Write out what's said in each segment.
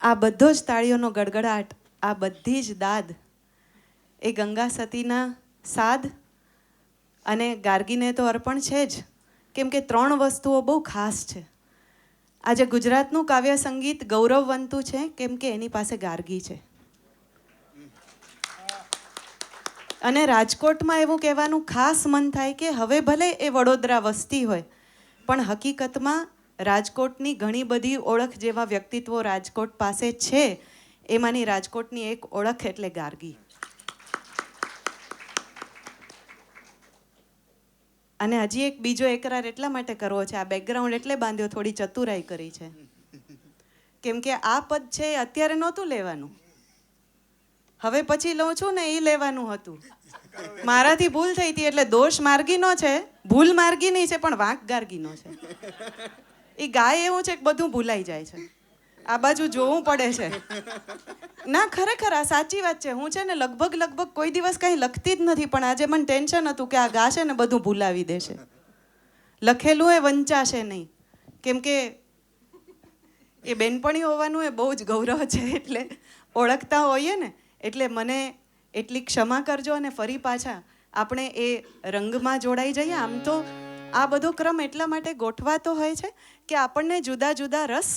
આ બધો જ તાળીઓનો ગડગડાટ, આ બધી જ દાદ એ ગંગા સતીના સાદ અને ગાર્ગીને તો અર્પણ છે જ, કેમ કે 3 વસ્તુઓ બહુ ખાસ છે. આજે ગુજરાતનું કાવ્ય સંગીત ગૌરવવંતું છે કેમ કે એની પાસે ગાર્ગી છે. અને રાજકોટમાં એવું કહેવાનું ખાસ મન થાય કે હવે ભલે એ વડોદરા વસતી હોય, પણ હકીકતમાં રાજકોટની ઘણી બધી ઓળખ જેવા વ્યક્તિત્વો રાજકોટ પાસે છે. એમાંની રાજકોટની એક ઓળખ એટલે ગાર્ગી. અને હજી એક બીજો એકરાર એટલા માટે કરવો છે, આ બેકગ્રાઉન્ડ એટલે બાંધ્યો, થોડી ચતુરાઈ કરી છે. કેમ કે આ પદ છે એ અત્યારે નહોતું લેવાનું, હવે પછી લઉં છું ને એ લેવાનું હતું. મારાથી ભૂલ થઈ હતી, એટલે દોષ માર્ગીનો છે, ભૂલ માર્ગીની છે, પણ વાંક ગાર્ગીનો છે. એ ગાય એવું છે કે બધું ભૂલાઈ જાય છે, આ બાજુ જોવું પડે છે. ના ખરેખર આ સાચી વાત છે. હું છે ને લગભગ કોઈ દિવસ કંઈ લખતી જ નથી, પણ આજે મને ટેન્શન હતું કે આ ગાશે ને બધું ભૂલાવી દેશે. લખેલું એ વંચાશે નહીં, કેમ કે એ બેનપણી હોવાનું એ બહુ જ ગૌરવ છે. એટલે ઓળખતા હોઈએ ને, એટલે મને એટલી ક્ષમા કરજો. અને ફરી પાછા આપણે એ રંગમાં જોડાઈ જઈએ. આમ તો આ બધો ક્રમ એટલા માટે ગોઠવાતો હોય છે કે આપણને જુદા જુદા રસ,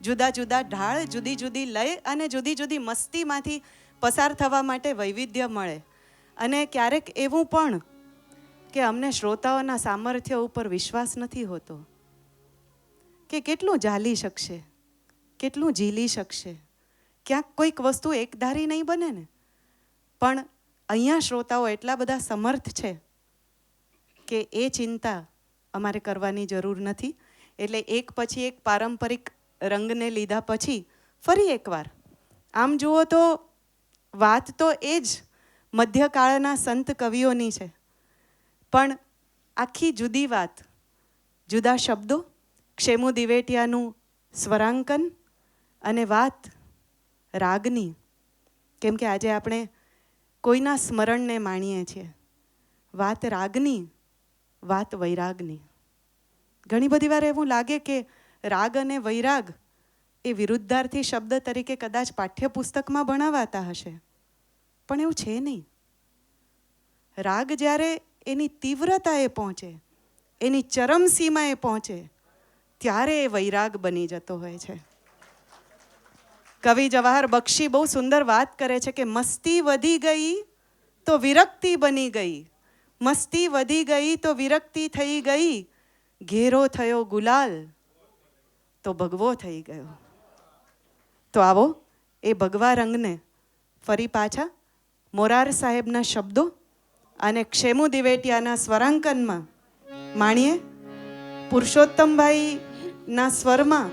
જુદા જુદા ઢાળ, જુદી જુદી લય અને જુદી જુદી મસ્તીમાંથી પસાર થવા માટે વૈવિધ્ય મળે. અને ક્યારેક એવું પણ કે અમને શ્રોતાઓના સામર્થ્ય ઉપર વિશ્વાસ નથી હોતો કે કેટલું ઝાલી શકશે, કેટલું ઝીલી શકશે. ક્યાંક કોઈક વસ્તુ એકધારી નહીં બને ને, પણ અહીંયા શ્રોતાઓ એટલા બધા સમર્થ છે કે એ ચિંતા અમારે કરવાની જરૂર નથી. એટલે એક પછી એક પારંપરિક રંગને લીધા પછી ફરી એકવાર આમ જુઓ તો વાત તો એ જ મધ્યકાળના સંત કવિઓની છે, પણ આખી જુદી વાત, જુદા શબ્દો, ક્ષેમુ દિવેટિયાનું સ્વરાંકન અને વાત રાગની. કેમ કે આજે આપણે કોઈના સ્મરણને માણીએ છીએ. વાત રાગની, વાત વૈરાગની. ઘણી બધી વાર એવું લાગે કે રાગ અને વૈરાગ એ વિરુદ્ધાર્થી શબ્દ તરીકે કદાચ પાઠ્યપુસ્તકમાં ભણાવાતા હશે, પણ એવું છે નહીં. રાગ જ્યારે એની તીવ્રતાએ પહોંચે, એની ચરમસીમાએ પહોંચે, ત્યારે એ વૈરાગ બની જતો હોય છે. કવિ જવાહર બક્ષી બહુ સુંદર વાત કરે છે કે મસ્તી વધી ગઈ તો વિરક્તિ બની ગઈ, મસ્તી વધી ગઈ તો વિરક્તિ થઈ ગઈ, ઘેરો થયો ગુલાલ તો ભગવો થઈ ગયો. તો આવો એ ભગવા રંગને ફરી પાછા મોરાર સાહેબના શબ્દો અને ક્ષેમુ દિવેટિયાના સ્વરાંકનમાં માણીએ. પુરુષોત્તમભાઈના સ્વરમાં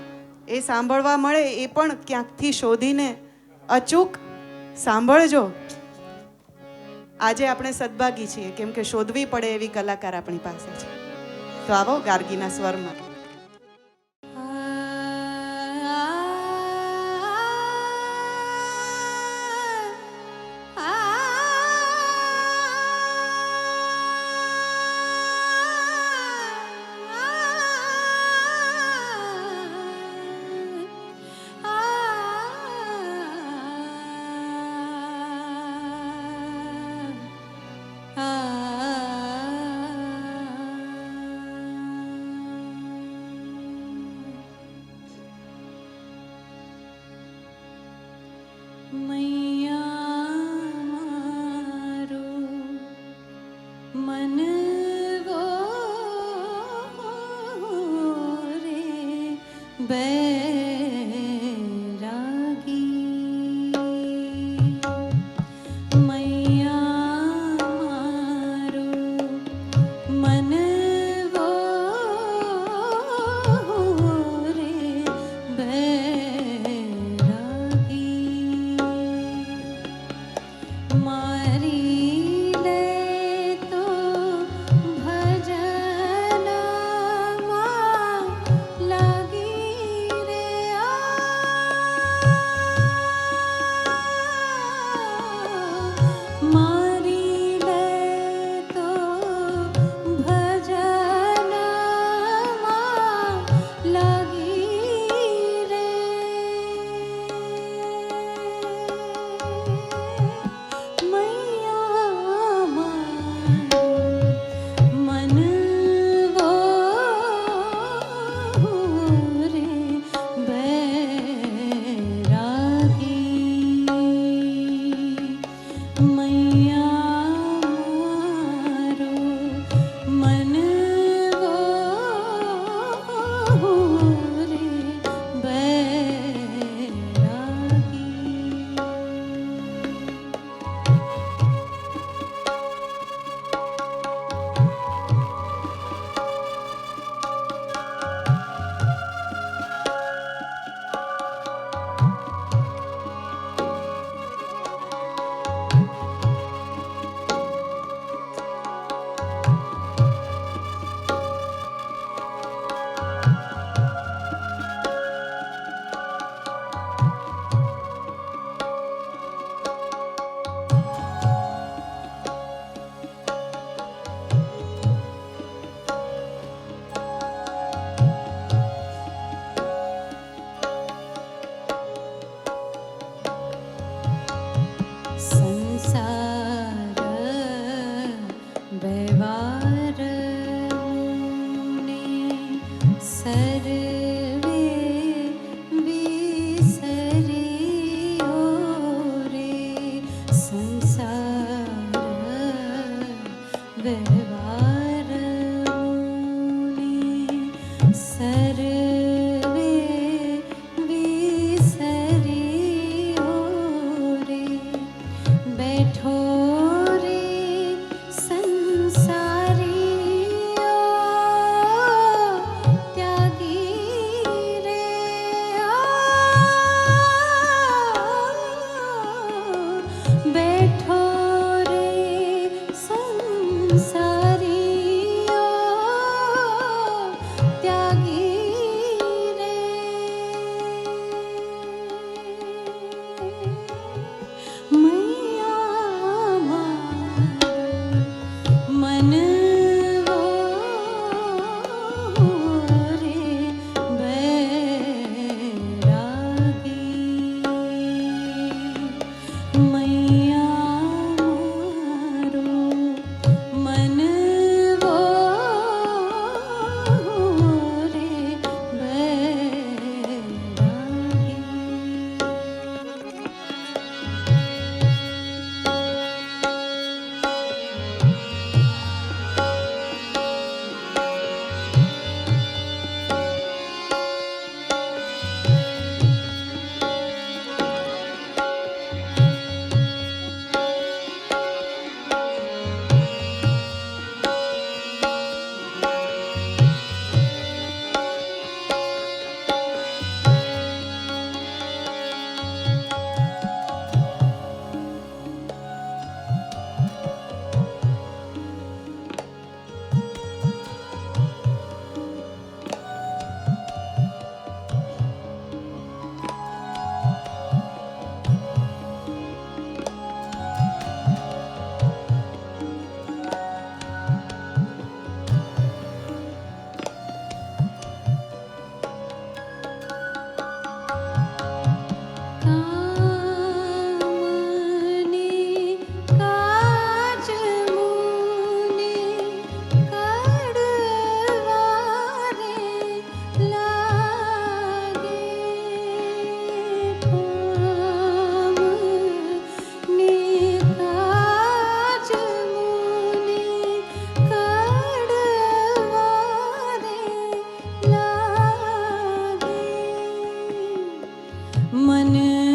એ સાંભળવા મળે, એ પણ ક્યાંકથી શોધીને અચૂક સાંભળજો. આજે આપણે સદભાગી છીએ કેમ કે શોધવી પડે એવી કલાકાર આપણી પાસે છે. તો આવો ગાર્ગીના સ્વરમાં. मन